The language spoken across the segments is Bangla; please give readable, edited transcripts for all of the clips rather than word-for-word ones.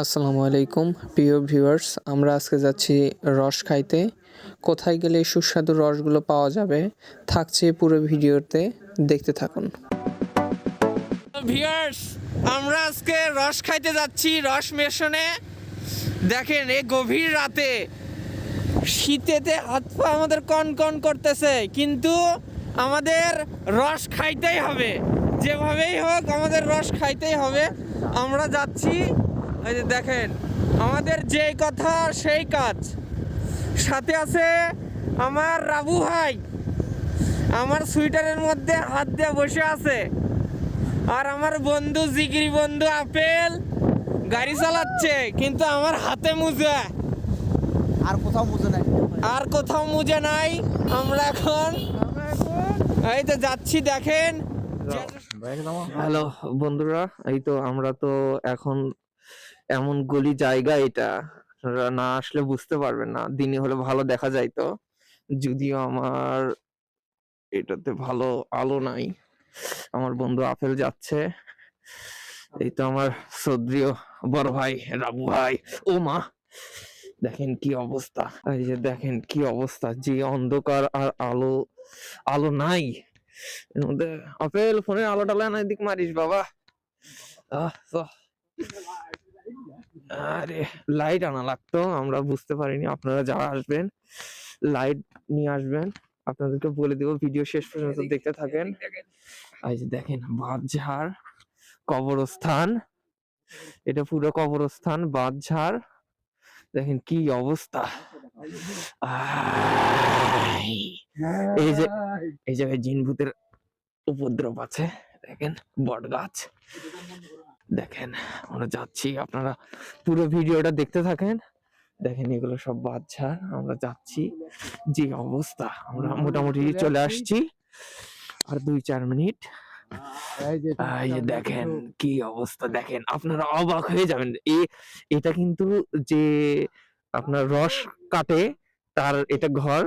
আসসালামু আলাইকুম প্রিয় ভিউয়ার্স, আমরা আজকে যাচ্ছি রস খাইতে। কোথায় গেলে এই সুস্বাদু রসগুলো পাওয়া যাবে থাকছে পুরো ভিডিওতে, দেখতে থাকুন। ভিউয়ার্স, আমরা আজকে রস খাইতে যাচ্ছি রস মেশনে। দেখেন এই গভীর রাতে শীতেতে হাত পা আমাদের কন কন করতেছে, কিন্তু আমাদের রস খাইতেই হবে, যেভাবেই হোক আমাদের রস খাইতেই হবে। আমরা যাচ্ছি, এই যে দেখেন আমাদের যেই কথা সেই কাজ। সাথে আছে আমার রাবু ভাই, আমার সুইটারের মধ্যে হাত দিয়ে বসে আছে। আর আমার বন্ধু জিগরি বন্ধু আপেল গাড়ি চালাচ্ছে, কিন্তু আমার হাতে মুজা, আর কোথাও মুজে নাই। আমরা এখন এই তো যাচ্ছি। দেখেন, হ্যালো বন্ধুরা, এই তো আমরা তো এখন এমন গলি জায়গা, এটা আপনারা না আসলে বুঝতে পারবেন না। দিনে হলে ভালো দেখা যাইতো, যদিও আমার এটাতে ভালো আলো নাই। আমার বন্ধু আপেল যাচ্ছে, এই তো আমার শ্রদ্ধেয় বড় ভাই রাবু ভাই। ও মা, দেখেন কি অবস্থা, এই যে দেখেন কি অবস্থা, যে অন্ধকার আর আলো, আলো নাই এর মধ্যে। আপেল ফোনের আলো টালো না, দিক মারিস বাবা। আরে লাইট আনা লাগতো, আমরা বুঝতে পারিনি। আপনারা যারা আসবেন লাইট নিয়ে আসবেন, আপনাদেরকে বলে দেবো। ভিডিও শেষ পর্যন্ত দেখতে থাকেন। এই যে দেখেন বাঁধঝাড় কবরস্থান, এটা পুরো কবরস্থান বাঁধঝাড়। দেখেন কি অবস্থা। এই যে এই জায়গায় জিন ভূতের উপদ্রব আছে। দেখেন বট গাছ, দেখেন আমরা যাচ্ছি, আপনারা পুরো ভিডিওটা দেখতে থাকেন। দেখেন এগুলো সব বাচ্চা, আমরা যাচ্ছি। যে অবস্থা, আমরা মোটামুটি চলে আসছি, আর 2-4 মিনিট। এই যে দেখেন কি অবস্থা, দেখেন আপনারা অবাক হয়ে যাবেন। এটা কিন্তু যে আপনার রস কাটে তার এটা ঘর।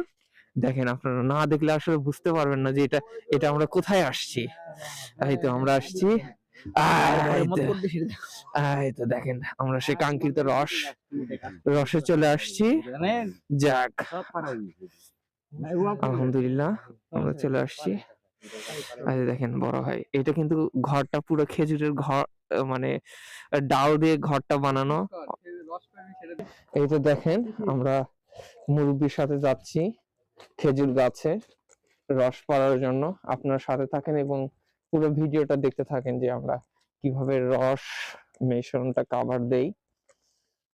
দেখেন আপনারা না দেখলে আসলে বুঝতে পারবেন না যে এটা এটা আমরা কোথায় আসছি। এই তো আমরা আসছি, এই তো দেখেন আমরা সেই কাঙ্ক্ষিত রসে চলে আসছি। যাক, আলহামদুলিল্লাহ আমরা চলে আসছি। এই দেখেন বড় ভাই, এটা কিন্তু ঘরটা পুরো খেজুরের ঘর, মানে ডাল দিয়ে ঘরটা বানানো। এই তো দেখেন আমরা মুরব্বির সাথে যাচ্ছি খেজুর গাছে রস পড়ার জন্য। আপনার সাথে থাকেন এবং পুরো ভিডিওটা দেখতে থাকেন যে আমরা কিভাবে রস মেশনটা কাভার দেই।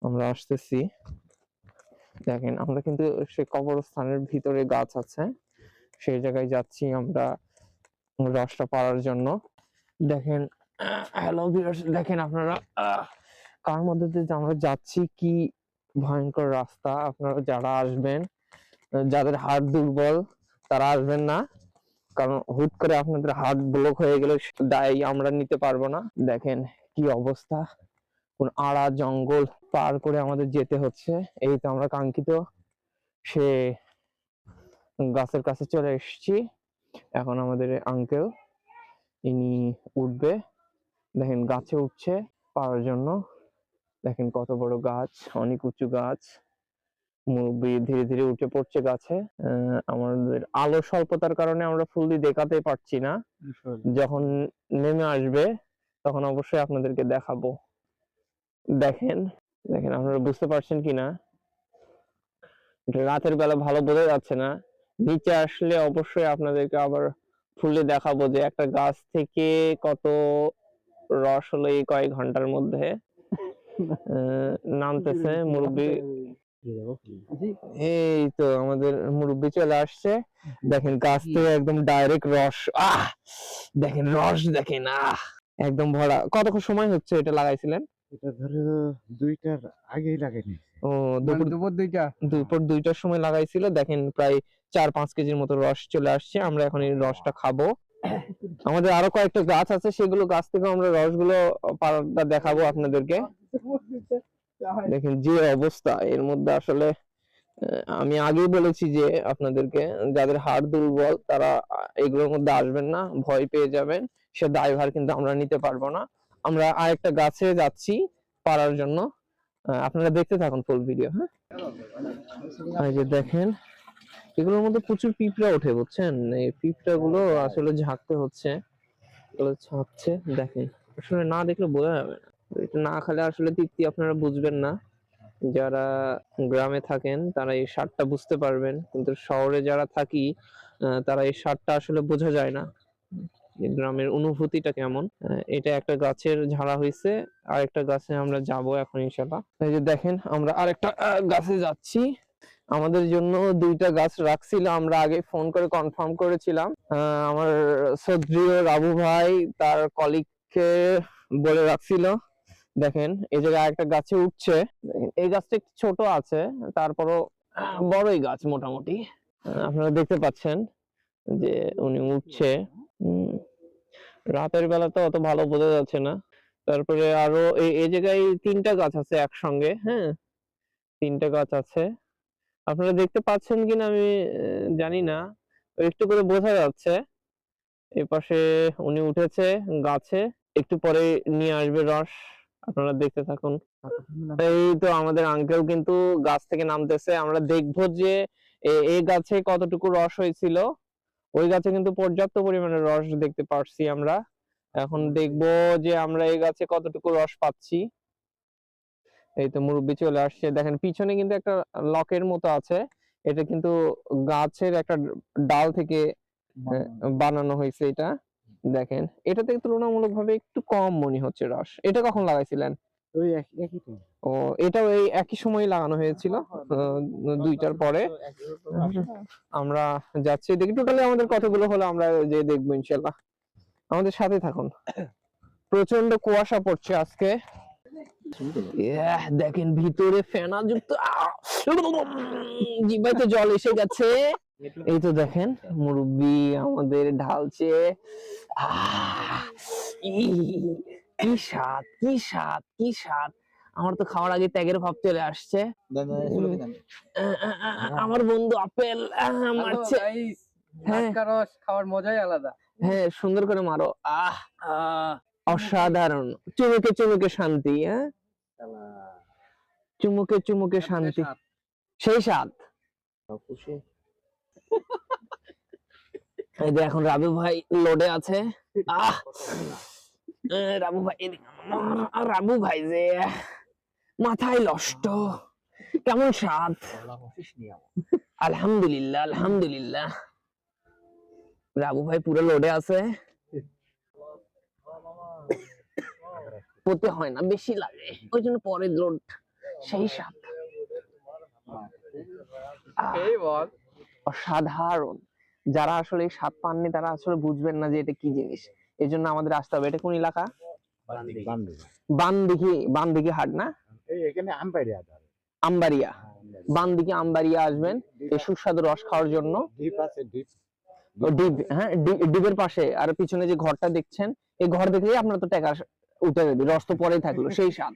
আমরা আসতেছি, দেখেন আমরা কিন্তু সে কবরস্থানের ভিতরে গাছ আছে, সেই জায়গায় যাচ্ছি আমরা রসটা পাড়ার জন্য। দেখেন হ্যালো ভিউয়ার্স, দেখেন আপনারা কার মধ্যে দিয়ে আমরা যাচ্ছি, কি ভয়ঙ্কর রাস্তা। আপনারা যারা আসবেন, যাদের হার্ট দুর্বল তারা আসবেন না, কারণ হুট করে আপনাদের হার্ট ব্লক হয়ে গেলে দায় আমরা নিতে পারবো না। দেখেন কি অবস্থা, কোন আড়া জঙ্গল পার করে আমাদের যেতে হচ্ছে। এই তো আমরা কাঙ্ক্ষিত সে গাছের কাছে চলে এসেছি। এখন আমাদের আঙ্কেল ইনি উঠবে, দেখেন গাছে উঠছে পাওয়ার জন্য। দেখেন কত বড় গাছ, অনেক উঁচু গাছ। মুরব্বি ধীরে ধীরে উঠে পড়ছে গাছে। আমাদের আলো স্বল্পতার কারণে আমরা ফুললি দেখাতে পারছি না। যখন নেমে আসবে তখন অবশ্যই আপনাদেরকে দেখাবো। দেখেন দেখেন আপনারা বুঝতে পারছেন কিনা, রাতের বেলা ভালো বোঝা যাচ্ছে না। নিচে আসলে অবশ্যই আপনাদেরকে আবার ফুললি দেখাবো যে একটা গাছ থেকে কত রস হলো এই কয়েক ঘন্টার মধ্যে। নামতেছে মুরব্বি, এই তো আমাদের মুরব্বি চলে আসছে। দেখেন গাছ থেকে একদম ডাইরেক্ট রস, দেখেন রস, দেখেন একদম ভরা। কতক্ষণ সময় হচ্ছে এটা লাগাইছিলেন? এটা ধরো 2টার আগেই লাগাইনি। ও দুপুর 2টার সময় লাগাইছিল। দেখেন প্রায় 4-5 কেজির মতো রস চলে আসছে। আমরা এখন এই রসটা খাবো। আমাদের আরো কয়েকটা গাছ আছে, সেগুলো গাছ থেকে আমরা রসগুলো পাড়াটা দেখাবো আপনাদেরকে। দেখেন যে অবস্থা এর মধ্যে, আসলে আমি আগেই বলেছি যে আপনাদেরকে যাদের হাড় দুর্বল তারা এগুলোর মধ্যে আসবেন না, ভয় পেয়ে যাবেন। সে দায়ভার কিন্তু আমরা নিতে পারবো না। আমরা আরেকটা গাছে যাচ্ছি পাড়ার জন্য। আপনারা দেখতে থাকুন ফুল ভিডিও। হ্যাঁ, এই যে দেখেন এগুলোর মধ্যে প্রচুর পিঁপড়া ওঠে, বুঝছেন? এই পিঁপড়া গুলো আসলে ঝাঁকতে হচ্ছে, এগুলো ছাড়ছে। দেখেন আসলে না দেখলে বোঝা যাবে না, এটা না খেলে আসলে তৃপ্তি আপনারা বুঝবেন না। যারা গ্রামে থাকেন তারা এই স্বাদটা বুঝতে পারবেন, কিন্তু শহরে যারা থাকি তারা এই স্বাদটা আসলে বোঝা যায় না। এই গ্রামের অনুভূতিটা কেমন। এটা একটা গাছের ঝাড়া হয়েছে, আর একটা গাছে আমরা যাব এখন ইনশাল্লাহ। এই যে দেখেন আমরা আরেকটা গাছে যাচ্ছি। আমাদের জন্য 2টা গাছ রাখছিল, আমরা আগে ফোন করে কনফার্ম করেছিলাম। আমার শ্রদ্ধেয় রাবু ভাই তার কলিগকে বলে রাখছিল। দেখেন এই জায়গায় একটা গাছে উঠছে, এই গাছটা একটু ছোট আছে, তারপরও বড়ই গাছ মোটামুটি। আপনারা দেখতে পাচ্ছেন যে উনি উঠছে। রাতের বেলা তো অত ভালো বোঝা যাচ্ছে না। তারপরে আরো এই জায়গায় 3টা গাছ আছে একসঙ্গে। হ্যাঁ, 3টা গাছ আছে, আপনারা দেখতে পাচ্ছেন কিনা আমি জানি না, একটু করে বোঝা যাচ্ছে। এই পাশে উনি উঠেছে গাছে, একটু পরে নিয়ে আসবে রস, আপনারা দেখতে থাকুন। এই তো আমাদের আঙ্কেল কিন্তু গাছ থেকে নামতেছে, আমরা দেখবো যে এই গাছে কতটুকু রস হয়েছিল। ওই গাছে কিন্তু পর্যাপ্ত পরিমাণে রস দেখতে পারছি আমরা। এখন দেখবো যে আমরা এই গাছে কতটুকু রস পাচ্ছি। এই তো মুরব্বি চলে আসছে, দেখেন পিছনে কিন্তু একটা লকের মতো আছে, এটা কিন্তু গাছের একটা ডাল থেকে বানানো হয়েছে এটা। দেখেন এটা থেকে তুলনামূলকভাবে একটু কম মনে হচ্ছে রস। এটা কখন লাগাইছিলেন? ওই একই তো। ও, এটাও এই একই সময় লাগানো হয়েছিল, 2টার পরে। আমরা যাচ্ছি দেখি টোটালি আমাদের কতগুলো হলো, আমরা যে দেখবো ইনশাল্লাহ। আমাদের সাথে থাকুন। প্রচন্ড কুয়াশা পড়ছে আজকে। দেখেন ভিতরে ফেনা যুক্ত, জিহ্বায় তো জল এসে গেছে। এই তো দেখেন মুরব্বি আমাদের ঢালছে। কি স্বাদ, কি স্বাদ, কি স্বাদ! আমার তো খাওয়ার আগে ত্যাগের ভাব চলে আসছে। আমার বন্ধু আপেল মারছে। হ্যাঁ, রস খাওয়ার মজাই আলাদা। হ্যাঁ, সুন্দর করে মারো। অসাধারণ, চুমুকে চুমুকে শান্তি। হ্যাঁ, চুমুকে চুমুকে শান্তি, সেই স্বাদ। এই যে এখন রাবু ভাই লোডে আছে। রাবু ভাই রাবু ভাই যে মাথায় নষ্ট, কেমন স্বাদ! আলহামদুলিল্লাহ, আলহামদুলিল্লাহ। রাবু ভাই পুরো লোডে আছে, পড়তে হয় না, বেশি লাগে, ওই জন্য পরে লোড, সেই স্বাদ। অসাধারণ। যারা আসলে এই স্বাদ পাননি তারা আসলে বুঝবেন না যে এটা কি জিনিস। এই জন্য আমাদের আসতে হবে। এটা কোন এলাকা? বানদিঘি হাট না? এখানে আমবাড়িয়া। আমবাড়িয়া, বানদিঘি আমবাড়িয়া আসবেন এই সুস্বাদু রস খাওয়ার জন্য। দ্বীপ আছে, দ্বীপ। ডিপ, হ্যাঁ, ডিপের পাশে আর পিছনে যে ঘরটা দেখছেন, এই ঘর দেখলেই আপনার তো টাকা উঠে যাবে, রস তো পরেই থাকলো, সেই স্বাদ।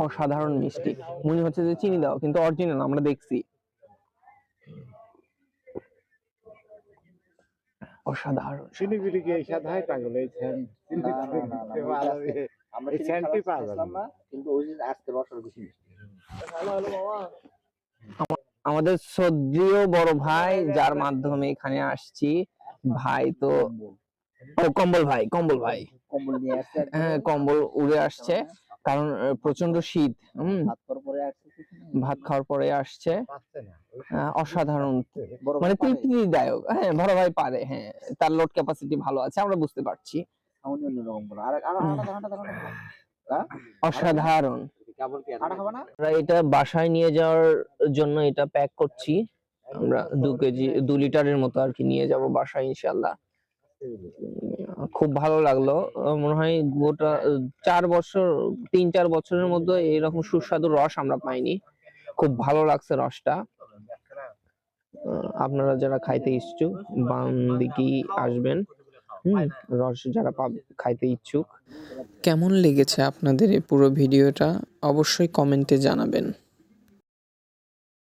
অসাধারণ মিষ্টি, মনে হচ্ছে যে চিনি দাও, কিন্তু অরিজিনাল, আমরা দেখছি। অসাধারণ। চিনি বিলি কি এই স্বাদ হয় পাগল? এই সেন্ট আমরা এই সেন্টই পাওয়া যায় না, কিন্তু ওই যে আজকে রসের বেশি মিষ্টি। আমাদের শ্রদ্ধেয় বড় ভাই যার মাধ্যমে এখানে আসছি, ভাই তো কম্বল ভাই, কম্বল ভাই, কম্বল নিয়ে আসছে। হ্যাঁ, কম্বল উড়ে আসছে, কারণ প্রচন্ড শীত। ভাত খাওয়ার পরে আসছে। অসাধারণ, মানে তৃপ্তিদায়ক। হ্যাঁ, বড় ভাই পারে, হ্যাঁ, তার লোড ক্যাপাসিটি ভালো আছে, আমরা বুঝতে পারছি। অসাধারণ। আমরা এটা বাসায় নিয়ে যাওয়ার জন্য এটা প্যাক করছি, আমরা 2 কেজি 2 লিটারের মতো আর কি নিয়ে যাব বাসায় ইনশাআল্লাহ। খুব ভালো লাগলো, মনে হয় গোটা 3-4 বছরের মধ্যে এরকম সুস্বাদু রস আমরা পাইনি। খুব ভালো লাগছে রসটা। আপনারা যারা খাইতে ইচ্ছুক বানদিঘি আসবেন, রস যারা খাইতে ইচ্ছুক। কেমন লেগেছে আপনাদের এই পুরো ভিডিওটা অবশ্যই কমেন্টে জানাবেন।